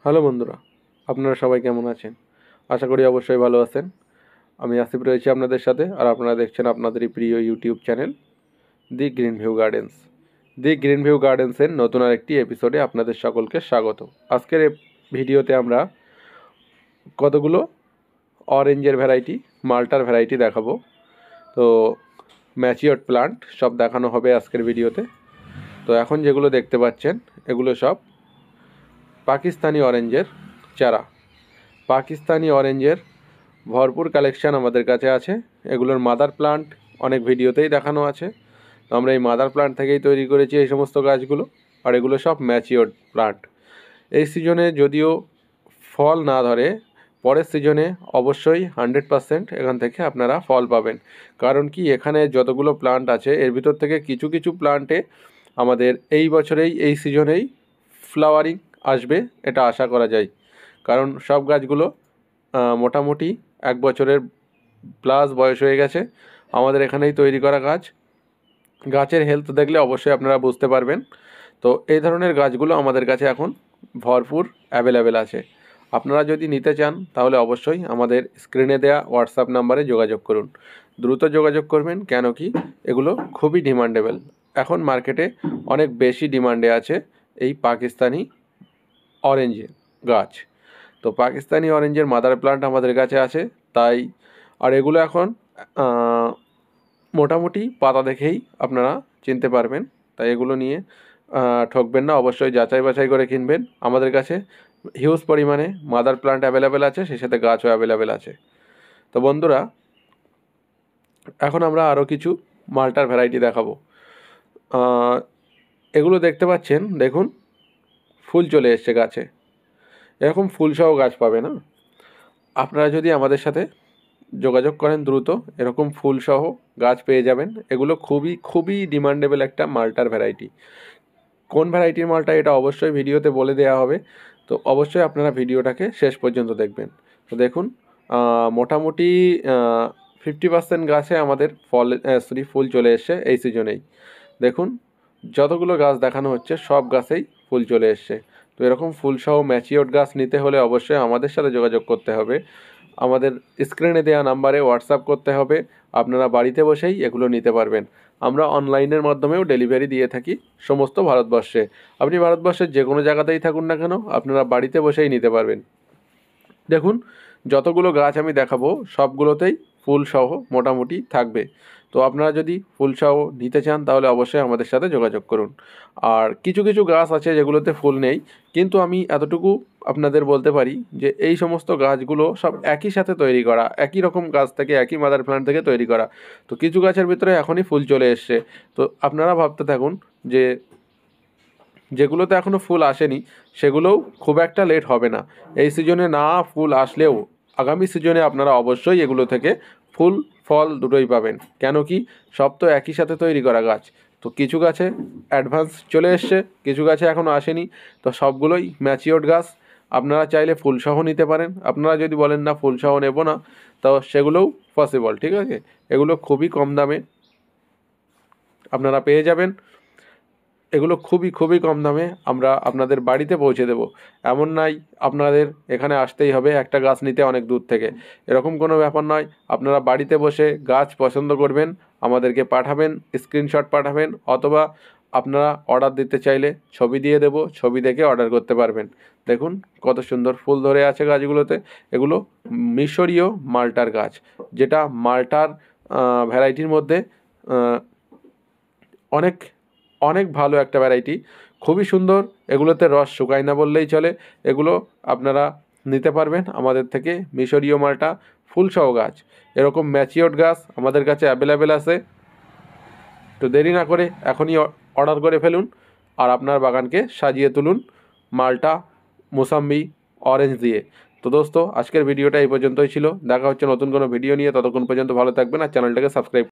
Hello বন্ধুরা, আপনারা সবাই কেমন আছেন? আশা করি অবশ্যই ভালো আছেন। আমি আসিফ রয়েছি আপনাদের সাথে, আর আপনারা দেখছেন আপনাদেরই প্রিয় YouTube channel the green view gardens. দি গ্রিন ভিউ গার্ডেন্সের নতুন আরেকটি এপিসোডে আপনাদের সকলকে স্বাগত। আজকের ভিডিওতে আমরা কতগুলো অরেঞ্জের ভ্যারাইটি, মাল্টার ভ্যারাইটি দেখাবো। তো ম্যাচিওরড প্লান্ট সব দেখানো হবে আজকের ভিডিওতে। তো এখন যেগুলো দেখতে পাচ্ছেন এগুলো সব পাকিস্তানি অরেঞ্জের চারা। পাকিস্তানি অরেঞ্জের ভরপুর কালেকশান আমাদের কাছে আছে। এগুলোর মাদার প্লান্ট অনেক ভিডিওতেই দেখানো আছে। তো আমরা এই মাদার প্লান্ট থেকেই তৈরি করেছি এই সমস্ত গাছগুলো। আর এগুলো সব ম্যাচিওরড প্লান্ট। এই সিজনে যদিও ফল না ধরে, পরের সিজনে অবশ্যই 100% এখান থেকে আপনারা ফল পাবেন। কারণ কি, এখানে যতগুলো প্লান্ট আছে এর ভিতর থেকে কিছু কিছু প্লান্টে আমাদের এই বছরেই এই সিজনেই ফ্লাওয়ারিং আসবে, এটা আশা করা যায়। কারণ সব গাছগুলো মোটামুটি 1 বছরের প্লাস বয়স হয়ে গেছে। আমাদের এখানেই তৈরি করা গাছ। গাছের হেলথ দেখলে অবশ্যই আপনারা বুঝতে পারবেন। তো এই ধরনের গাছগুলো আমাদের কাছে এখন ভরপুর অ্যাভেলেবেল আছে। আপনারা যদি নিতে চান তাহলে অবশ্যই আমাদের স্ক্রিনে দেওয়া হোয়াটসঅ্যাপ নাম্বারে যোগাযোগ করুন। দ্রুত যোগাযোগ করবেন, কেন কি এগুলো খুবই ডিমান্ডেবল। এখন মার্কেটে অনেক বেশি ডিমান্ডে আছে এই পাকিস্তানি অরেঞ্জের গাছ। তো পাকিস্তানি অরেঞ্জের মাদার প্লান্ট আমাদের কাছে আছে তাই। আর এগুলো এখন মোটামুটি পাতা দেখেই আপনারা চিনতে পারবেন। তাই এগুলো নিয়ে ঠকবেন না, অবশ্যই যাচাই বাছাই করে কিনবেন। আমাদের কাছে হিউজ পরিমাণে মাদার প্লান্ট অ্যাভেলেবেল আছে, সেই সাথে গাছও অ্যাভেলেবেল আছে। তো বন্ধুরা, এখন আমরা আরও কিছু মাল্টার ভ্যারাইটি দেখাবো। এগুলো দেখতে পাচ্ছেন, দেখুন ফুল চলে এসছে গাছে। এরকম ফুলসহ গাছ পাবে না। আপনারা যদি আমাদের সাথে যোগাযোগ করেন দ্রুত এরকম ফুলসহ গাছ পেয়ে যাবেন। এগুলো খুবই খুবই ডিমান্ডেবল একটা মাল্টার ভ্যারাইটি। কোন ভ্যারাইটির মালটা এটা অবশ্যই ভিডিওতে বলে দেওয়া হবে। তো অবশ্যই আপনারা ভিডিওটাকে শেষ পর্যন্ত দেখবেন। তো দেখুন, মোটামুটি 50% গাছে আমাদের ফুল চলে এসছে এই সিজনেই। দেখুন, যতগুলো গাছ দেখানো হচ্ছে সব গাছেই ফুল চলে এসছে। তো এরকম ফুলসহ ম্যাচিওরড গাছ নিতে হলে অবশ্যই আমাদের সাথে যোগাযোগ করতে হবে। আমাদের স্ক্রিনে দেওয়া নাম্বারে হোয়াটসঅ্যাপ করতে হবে। আপনারা বাড়িতে বসেই এগুলো নিতে পারবেন। আমরা অনলাইনের মাধ্যমেও ডেলিভারি দিয়ে থাকি সমস্ত ভারতবর্ষে। আপনি ভারতবর্ষের যে কোনো জায়গাতেই থাকুন না কেন, আপনারা বাড়িতে বসেই নিতে পারবেন। দেখুন, যতগুলো গাছ আমি দেখাবো সবগুলোতেই ফুলসহ মোটামুটি থাকবে। তো আপনারা যদি ফুলসহ নিতে চান তাহলে অবশ্যই আমাদের সাথে যোগাযোগ করুন। আর কিছু কিছু গাছ আছে যেগুলোতে ফুল নেই, কিন্তু আমি এতটুকু আপনাদের বলতে পারি যে এই সমস্ত গাছগুলো সব একই সাথে তৈরি করা, একই রকম গাছ থেকে, একই মাদার প্ল্যান্ট থেকে তৈরি করা। তো কিছু গাছের ভিতরে এখনই ফুল চলে এসছে। তো আপনারা ভাবতে থাকুন যে যেগুলোতে এখনও ফুল আসেনি সেগুলোও খুব একটা লেট হবে না। এই সিজনে না ফুল আসলেও আগামী সিজনে আপনারা অবশ্যই এগুলো থেকে ফুল ফল দুটোই পাবেন। কেন কি, সব তো একই সাথে তৈরি করা গাছ। তো কিছু গাছে অ্যাডভান্স চলে এসছে, কিছু গাছে এখনও আসেনি। তো সবগুলোই ম্যাচিওরড গাছ। আপনারা চাইলে ফুলসহ নিতে পারেন। আপনারা যদি বলেন না ফুলসহ নেব না, তো সেগুলোও পসিবল, ঠিক আছে। এগুলো খুবই কম দামে আপনারা পেয়ে যাবেন। এগুলো খুবই খুবই কম দামে আমরা আপনাদের বাড়িতে পৌঁছে দেব। এমন নয় আপনাদের এখানে আসতেই হবে একটা গাছ নিতে অনেক দূর থেকে, এরকম কোনো ব্যাপার নয়। আপনারা বাড়িতে বসে গাছ পছন্দ করবেন, আমাদেরকে পাঠাবেন, স্ক্রিনশট পাঠাবেন, অথবা আপনারা অর্ডার দিতে চাইলে ছবি দিয়ে দেব, ছবি দেখে অর্ডার করতে পারবেন। দেখুন কত সুন্দর ফুল ধরে আছে গাছগুলোতে। এগুলো মিশরীয় মাল্টার গাছ, যেটা মাল্টার ভ্যারাইটির মধ্যে অনেক অনেক ভালো একটা ভ্যারাইটি, খুবই সুন্দর। এগুলোতে রস শুকায় না বললেই চলে। এগুলো আপনারা নিতে পারবেন আমাদের থেকে, মিশরীয় মালটা ফুলসহ গাছ। এরকম ম্যাচিওরড গাছ আমাদের কাছে অ্যাভেলেবেল আছে। তো দেরি না করে এখনই অর্ডার করে ফেলুন আর আপনার বাগানকে সাজিয়ে তুলুন মালটা, মোসাম্বি, অরেঞ্জ দিয়ে। তো দোস্ত, আজকের ভিডিওটা এই পর্যন্তই ছিল। দেখা হচ্ছে নতুন কোনো ভিডিও নিয়ে। ততক্ষণ পর্যন্ত ভালো থাকবেন আর চ্যানেলটাকে সাবস্ক্রাইব